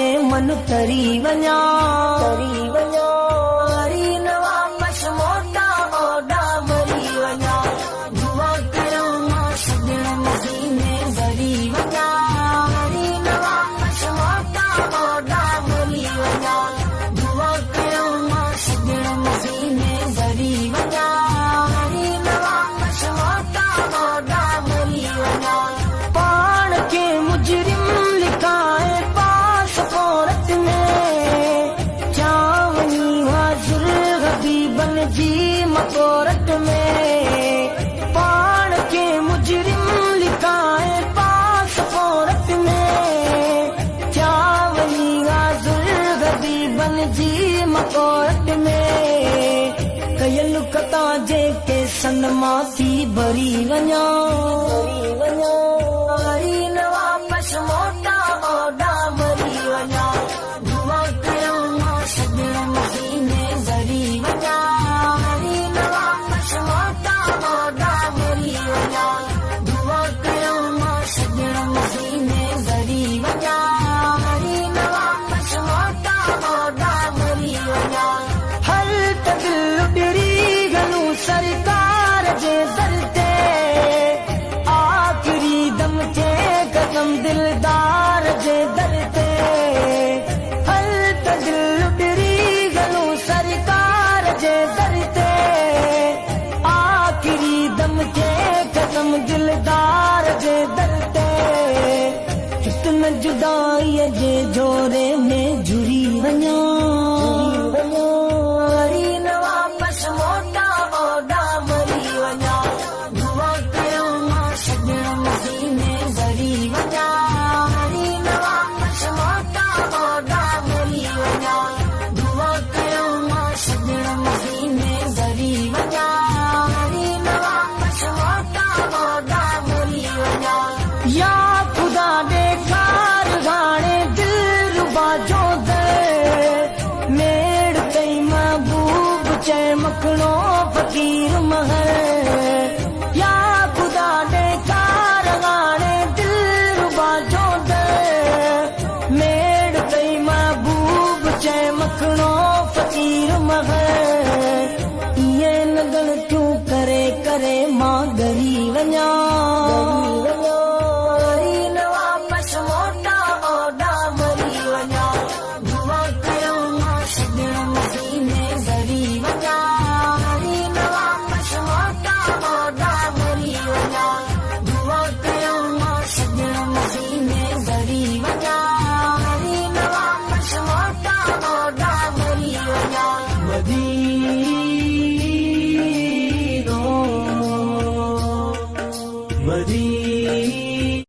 ते मन तरी वञा वरी न वापस मोटा ओॾा मरी वञा दुआ कयो मां सजण मदीने भरी वञा वरी न वापस मोटा ओॾा मरी वञा दुआ कयो मां सजण मदीने भरी वञा वरी न वापस मोटा ओॾा मरी वञा पाण खे मुजरिम लिखाए पासपोर्ट में चावनी हाज़िर हबीबन जी मकोरत में पाण खे मुजरिम लिखाए पासपोर्ट में चावनी हाज़िर हबीबन जी मकोरत में कयल कता जे केसन मां थी भरी वञा वरी न वापस मोटा ओॾा मरी वञा दुआ कयो मां सजण मदीने भरी वञा वरी न वापस मोटा ओॾा मरी वञा दुआ कयो मां सजण मदीने भरी वञा वरी न वापस मोटा ओॾा मरी वञा हल त दिल ॾिरी गलूं सरकार जे दर ते आखिरी दम थे कदम दिलदार जे दर ते हल त दिल ॾिरी गलूं सरकार जे दर ते आखिरी दम थे कदम दिलदार जे दर ते हितन जुदाईअ जे जोरे में जुड़ी वञा वरी न वापस मोटा ओॾा मरी वञा दुआ कयो मां सजण मदीने भरी वञा वरी न वापस मोटा ओॾा मरी वञा दुआ कयो मां सजण मदीने भरी वञा वरी न वापस मोटा ओॾा मरी वञा या ख़ुदा ॾेखार हाणे दिल रुबा जो मेड़ कई महबूब चए मखणो फ़कीर महर या ख़ुदा ॾेखार हाणे दिल रुबा जो मेड़ कई महबूब चए मखणो फ़कीर महर इहे न ग़लतियूं करे करे मां ॻरी वञा वरी न वापस मोटा ओॾा मरी वञा दुआ कयो मां सजण मदीने भरी वञा वरी न वापस मोटा ओॾा मरी वञा दुआ कयो मां सजण मदीने भरी वञा वरी न वापस मोटा ओॾा मरी वञा मदीनो